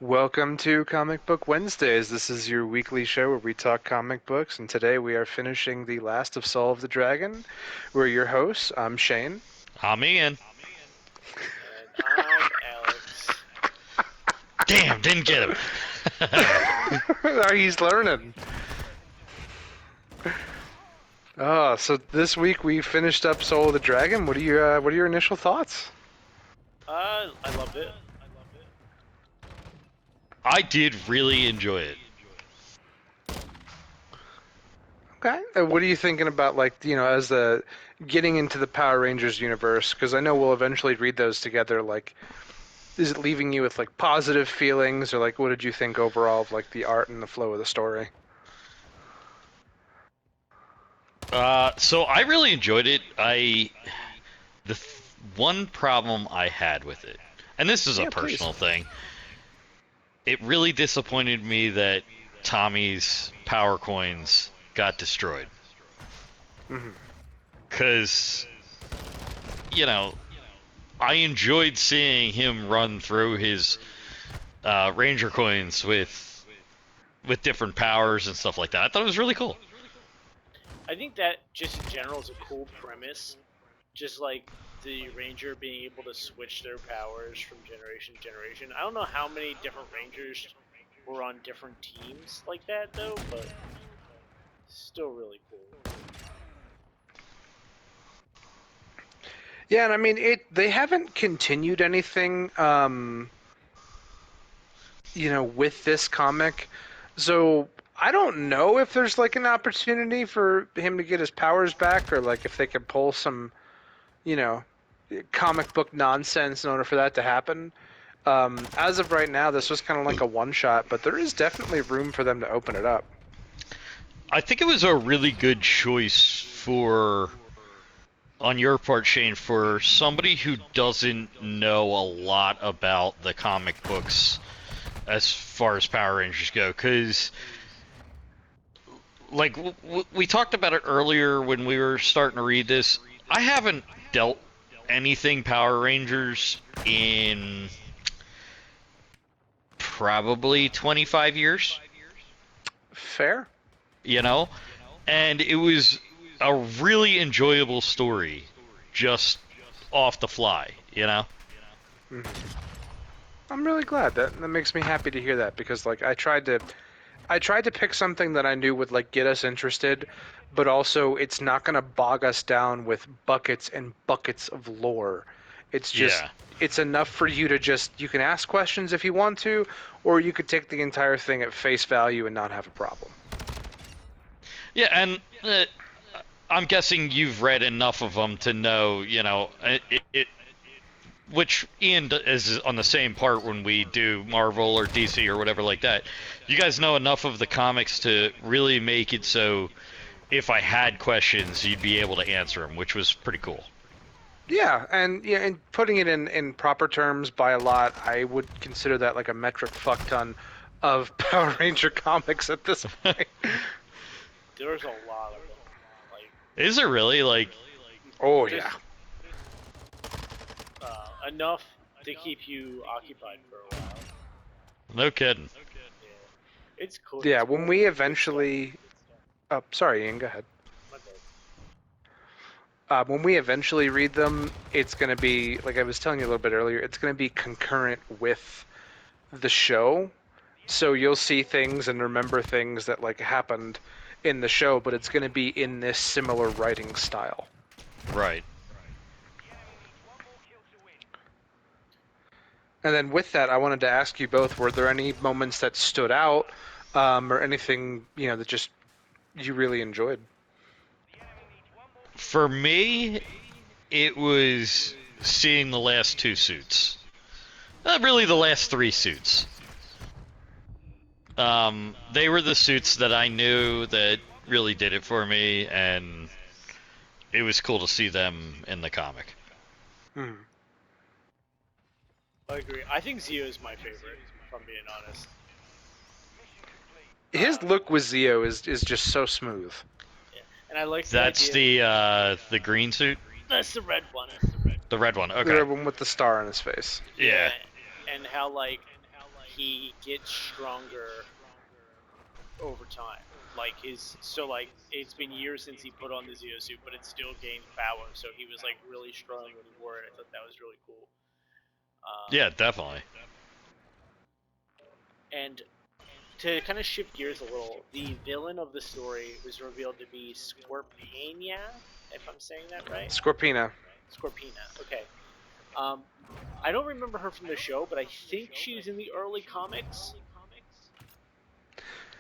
Welcome to Comic Book Wednesdays. This is your weekly show where we talk comic books, and today we are finishing The Last of Soul of the Dragon. We're your hosts. I'm Shane. I'm Ian. And I'm Alex. Damn, didn't get him. He's learning. Oh, so this week we finished up Soul of the Dragon. What are your initial thoughts? I loved it. I did really enjoy it. Okay. What are you thinking about, as the getting into the Power Rangers universe? Because I know we'll eventually read those together. Is it leaving you with positive feelings, or what did you think overall of the art and the flow of the story? So I really enjoyed it. One problem I had with it, and this is a Yeah, please. personal thing, it really disappointed me that Tommy's power coins got destroyed. Mm-hmm. Because, I enjoyed seeing him run through his Ranger coins with different powers and stuff like that. I thought it was really cool. I think that just in general is a cool premise. Just like the Ranger being able to switch their powers from generation to generation. I don't know how many different Rangers were on different teams like that though, but still really cool. Yeah, and I mean they haven't continued anything with this comic. So I don't know if there's an opportunity for him to get his powers back, or if they could pull some, you know, comic book nonsense in order for that to happen. As of right now, this was kind of like a one shot, but there is definitely room for them to open it up. I think it was a really good choice on your part, Shane, for somebody who doesn't know a lot about the comic books as far as Power Rangers go, because we talked about it earlier when we were starting to read this. I haven't dealt anything Power Rangers in probably 25 years, Fair. you know? And it was a really enjoyable story just off the fly, you know? Mm-hmm. I'm really glad that makes me happy to hear that, because I tried to pick something that I knew would get us interested, but also it's not going to bog us down with buckets and buckets of lore. It's just Yeah. it's enough for you to you can ask questions if you want to, or you could take the entire thing at face value and not have a problem. Yeah, and I'm guessing you've read enough of them to know, which Ian is on the same part when we do Marvel or DC or whatever like that. You guys know enough of the comics to really make it so if I had questions, you'd be able to answer them, which was pretty cool. Yeah, and putting it in proper terms, by a lot, I would consider that like a metric fuck ton of Power Ranger comics at this point. There's a lot of them. Like Is it really? Oh just yeah. enough to keep you occupied for a while. No kidding. Yeah. It's cool. Yeah, It's when cool. we Good eventually oh, sorry, Ian, go ahead. stuff. My bad. When we eventually read them, it's going to be, like I was telling you a little bit earlier, it's going to be concurrent with the show. So you'll see things and remember things that happened in the show, but it's going to be in this similar writing style. Right. And then with that, I wanted to ask you both, were there any moments that stood out, or anything, that just you really enjoyed? For me, it was seeing the last two suits. Really, the last three suits. They were the suits that I knew that really did it for me, and it was cool to see them in the comic. Hmm. I agree. I think Zio is my favorite, if I'm being honest. His look with Zio is just so smooth. Yeah. And I like That's the green suit? That's the red one. The red one, The okay. red one with the star on his face. Yeah. And how he gets stronger over time. Like it's been years since he put on the Zeo suit, but it still gained power. So he was like really strong when he wore it. I thought that was really cool. Yeah, definitely. And to kind of shift gears a little, the villain of the story was revealed to be Scorpina, if I'm saying that right. Scorpina. Scorpina. Okay. I don't remember her from the show, but I think she was in the early comics.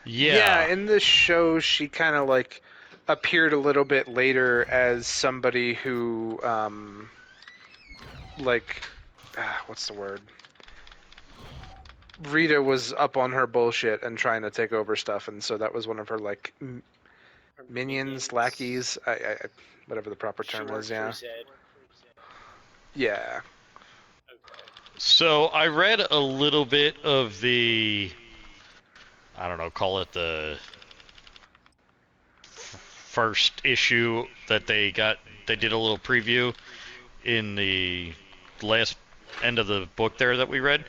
Yeah. In the show, she kind of like appeared a little bit later as somebody who, what's the word? Rita was up on her bullshit and trying to take over stuff, and so that was one of her like Her minions, lackeys, whatever the proper She term worked is. for Yeah. Zed. Yeah. Okay. So I read a little bit of the, I don't know, call it the first issue that they got. They did a little preview in the last end of the book there that we read,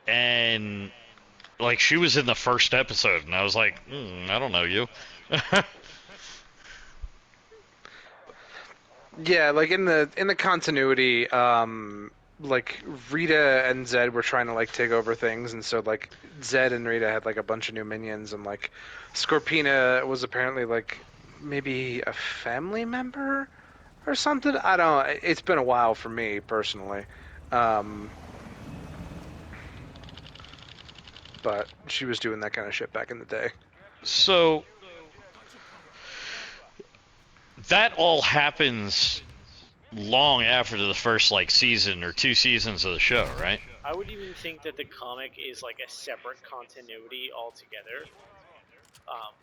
Yeah. and like she was in the first episode, and I was like, I don't know you. Yeah, like in the continuity, like Rita and Zed were trying to like take over things, and so like Zed and Rita had like a bunch of new minions, and like Scorpina was apparently like maybe a family member or something. I don't. It's been a while for me personally, but she was doing that kind of shit back in the day. So that all happens long after the first like season or 2 seasons of the show, right? I would even think that the comic is like a separate continuity altogether. Um,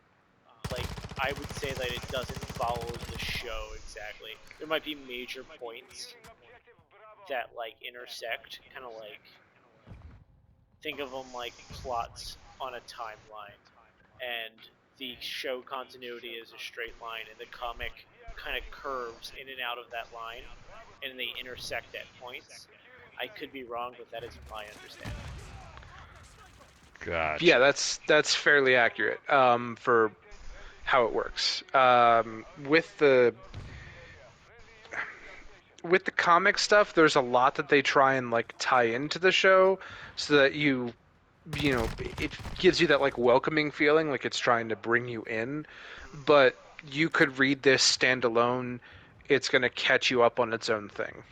like I would say that it doesn't follow the show exactly. There might be major points that like intersect, kind of like think of them like plots on a timeline, and the show continuity is a straight line, and the comic kind of curves in and out of that line, and they intersect at points. I could be wrong, but that is my understanding. Gotcha. Yeah, that's fairly accurate for how it works. With the comic stuff, there's a lot that they try and like tie into the show, so that it gives you that like welcoming feeling, like it's trying to bring you in. But you could read this standalone; it's gonna catch you up on its own thing.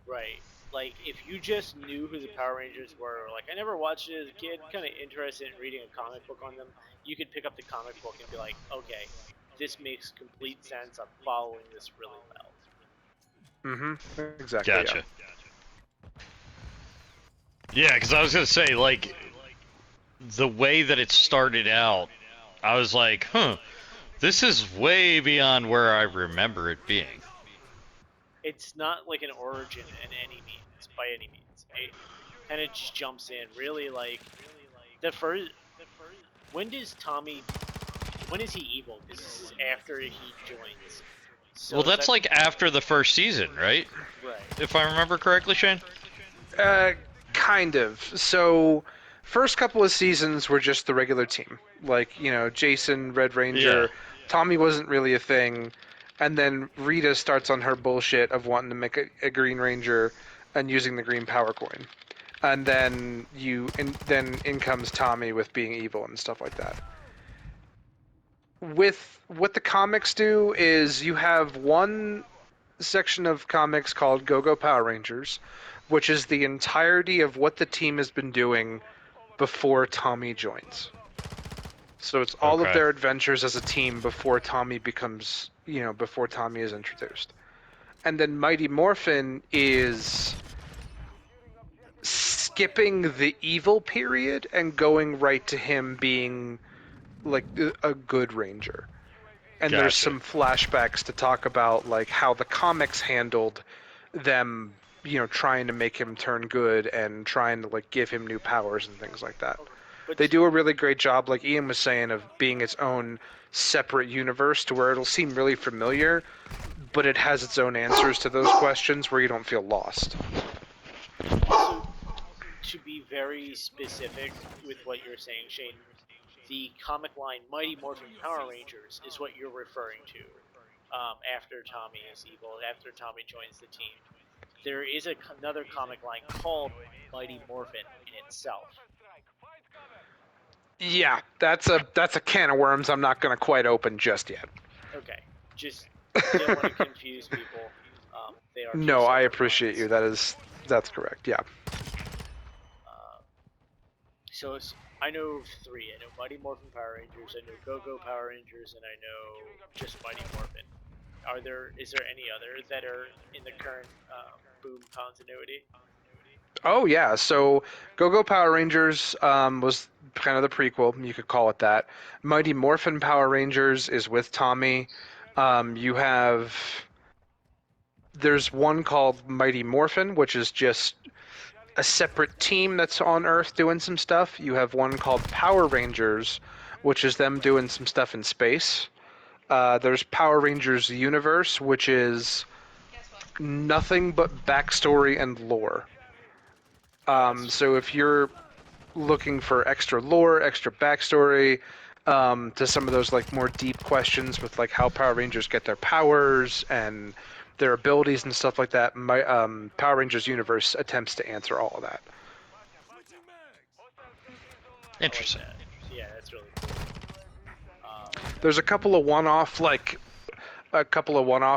Right. Like, if you just knew who the Power Rangers were, like, I never watched it as a kid, kind of interested in reading a comic book on them, you could pick up the comic book and be like, okay, this makes complete sense. I'm following this really well. Exactly. Gotcha. Yeah, because I was gonna say like the way that it started out, I was like, this is way beyond where I remember it being. It's not like an origin in any means, by any means. It kind of just jumps in. Really, like, the first. When does Tommy. When is he evil? Because this is after he joins. So Well, that's that, like after the first season, right? right. If I remember correctly, Shane. Kind of. So, first couple of seasons were just the regular team, like Jason, Red Ranger. Yeah. Tommy wasn't really a thing, and then Rita starts on her bullshit of wanting to make a Green Ranger and using the green power coin, and then then in comes Tommy with being evil and stuff like that. With what the comics do is you have one section of comics called Go-Go Power Rangers, which is the entirety of what the team has been doing before Tommy joins. So it's all of Okay. their adventures as a team before Tommy before Tommy is introduced. And then Mighty Morphin is skipping the evil period and going right to him being like a good ranger. And there's Gotcha. some flashbacks to talk about like how the comics handled them, trying to make him turn good and trying to like give him new powers and things like that. But They do a really great job, like Ian was saying, of being its own separate universe to where it'll seem really familiar, but it has its own answers to those questions where you don't feel lost. also, to be very specific with what you're saying, Shane, the comic line Mighty Morphin Power Rangers is what you're referring to. After Tommy is evil, after Tommy joins the team, there is another comic line called Mighty Morphin in itself. Yeah, that's a can of worms I'm not going to quite open just yet. Okay, just didn't want to confuse people. They are two No, I separate appreciate lines. you. That's correct. Yeah. So I know three. I know Mighty Morphin Power Rangers, I know Go-Go Power Rangers, and I know just Mighty Morphin. Is there any other that are in the current Boom continuity? Oh yeah. So Go-Go Power Rangers was kind of the prequel. You could call it that. Mighty Morphin Power Rangers is with Tommy. You have there's one called Mighty Morphin, which is just a separate team that's on Earth doing some stuff. You have one called Power Rangers, which is them doing some stuff in space. There's Power Rangers Universe, which is nothing but backstory and lore. So if you're looking for extra lore, extra backstory, to some of those like more deep questions with like how Power Rangers get their powers and their abilities and stuff like that, my Power Rangers Universe attempts to answer all of that. Interesting. I like that. Yeah, that's really cool. There's a couple of one-off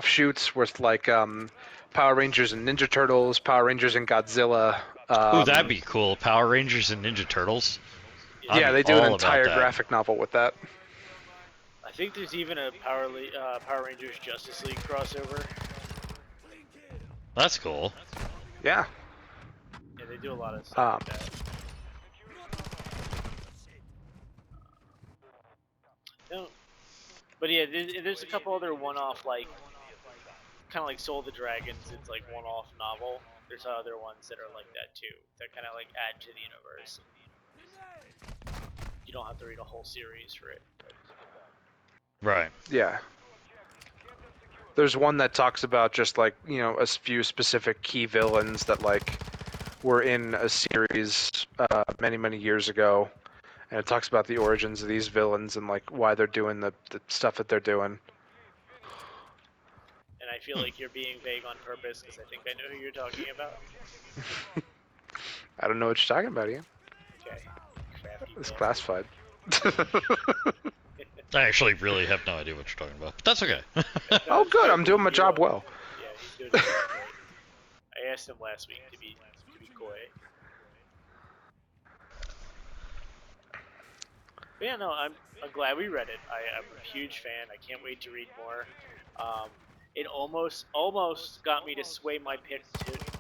shoots with like Power Rangers and Ninja Turtles, Power Rangers and Godzilla. Ooh, that'd be cool. Power Rangers and Ninja Turtles. I'd Yeah, be they do an all about entire that. graphic novel with that. I think there's even a Power Rangers Justice League crossover. That's cool. Yeah. Yeah, they do a lot of stuff like that. No, but yeah, there's a couple other one-off like kind of like Soul of the Dragons. It's like one-off novel. There's other ones that are like that too. That kind of like add to the universe. You don't have to read a whole series for it. Right. Yeah. There's one that talks about just like, a few specific key villains that like were in a series many, many years ago. And it talks about the origins of these villains and like why they're doing the stuff that they're doing. And I feel like you're being vague on purpose because I think I know who you're talking about. I don't know what you're talking about, Ian. Okay. Crafty It's bastard. classified. I actually really have no idea what you're talking about. But that's okay. Oh, good. I'm doing my job well. Yeah, he's doing his job great. I asked him last week to be coy. But yeah, no, I'm glad we read it. I'm a huge fan. I can't wait to read more. It almost got me to sway my pick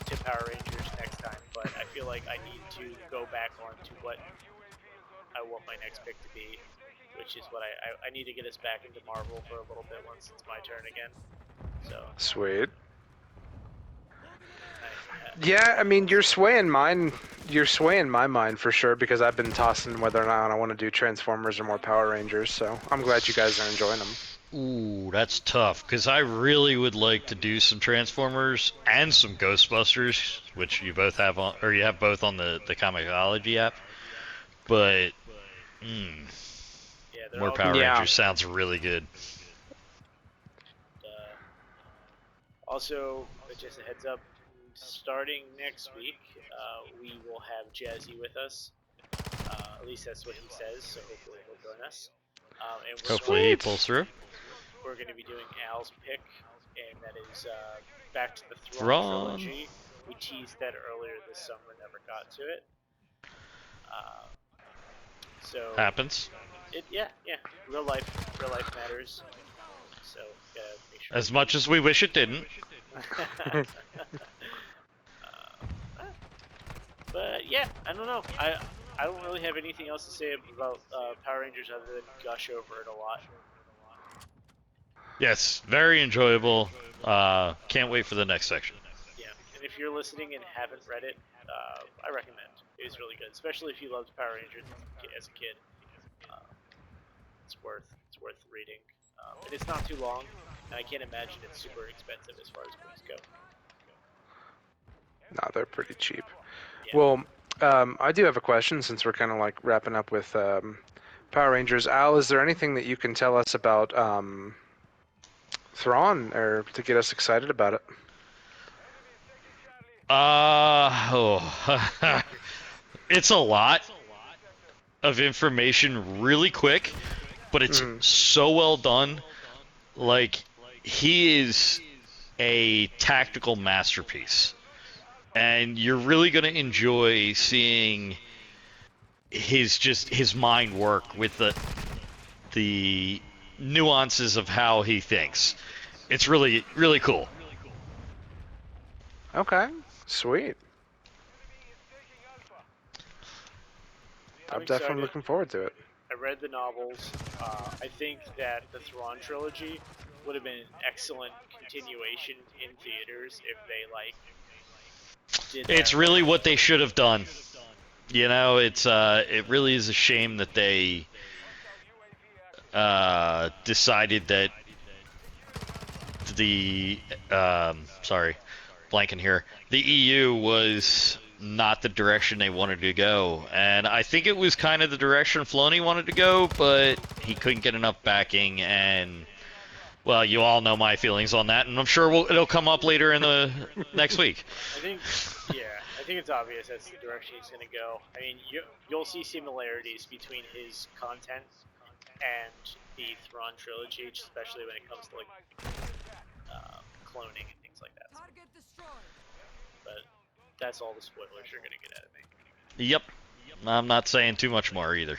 to Power Rangers next time, but I feel like I need to go back on to what I want my next pick to be, which is what I need to get us back into Marvel for a little bit once it's my turn again. So Sweet. Yeah, I mean, you're swaying mine. You're swaying my mind for sure because I've been tossing whether or not I want to do Transformers or more Power Rangers. So I'm glad you guys are enjoying them. Ooh, that's tough because I really would like to do some Transformers and some Ghostbusters, which you both have on, or you have both on the Comicology app. But yeah, they're more all Power good. Rangers sounds really good. Also, just a heads up, starting next week, we will have Jazzy with us. At least that's what he says, so hopefully he'll join us. And Hopefully he pulls through. we're going to be doing Al's pick, and that is Back to the Throne Thrawn. trilogy. We teased that earlier this summer, never got to it. So Happens. Yeah, real life matters. So gotta make sure. As much as we wish it didn't. But yeah, I don't know. I don't really have anything else to say about Power Rangers other than gush over it a lot. Yes, very enjoyable. Can't wait for the next section. Yeah, and if you're listening and haven't read it, I recommend. It's really good, especially if you loved Power Rangers as a kid. It's worth reading. And it's not too long, and I can't imagine it's super expensive as far as books go. No, they're pretty cheap. Yeah. Well, I do have a question since we're kind of like wrapping up with Power Rangers. Al, is there anything that you can tell us about Thrawn or to get us excited about it? Oh, it's a lot of information really quick, but it's Mm, so well done. Like, he is a tactical masterpiece, and you're really gonna enjoy seeing his mind work with the nuances of how he thinks. It's really cool. okay, sweet. I'm I'm definitely excited. looking forward to it. I read the novels. I think that the Thrawn trilogy would have been an excellent continuation in theaters if they like did It's that really right. what they should have done. You know, it really is a shame that they decided that the sorry, blanking here. The EU was not the direction they wanted to go, and I think it was kind of the direction Filoni wanted to go, but he couldn't get enough backing, and well, you all know my feelings on that, and I'm sure it'll come up later in the next week. I think, yeah, I think it's obvious that's the direction he's going to go. I mean, you'll see similarities between his content and the Thrawn trilogy, especially when it comes to like cloning and things like that. But that's all the spoilers you're going to get out of me. Yep, I'm not saying too much more either.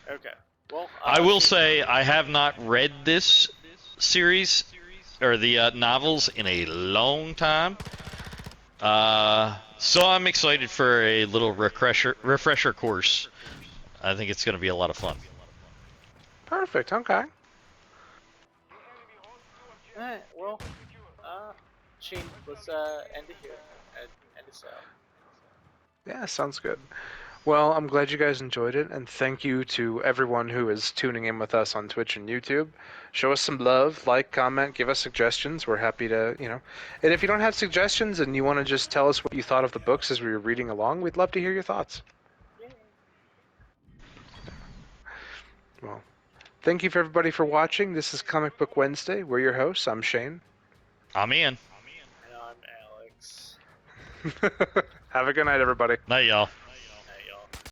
Okay. Well, I will say I have not read this series or the novels in a long time. So I'm excited for a little refresher course. I think it's going to be a lot of fun. Perfect. Okay. Alright, well, Shane, let's end it here. End this out. Yeah, sounds good. Well, I'm glad you guys enjoyed it, and thank you to everyone who is tuning in with us on Twitch and YouTube. Show us some love, like, comment, give us suggestions. We're happy to, And if you don't have suggestions and you want to just tell us what you thought of the books as we were reading along, we'd love to hear your thoughts. Yay. Well, thank you for everybody for watching. This is Comic Book Wednesday. We're your hosts. I'm Shane. I'm Ian. And I'm Alex. Have a good night, everybody. Night, y'all.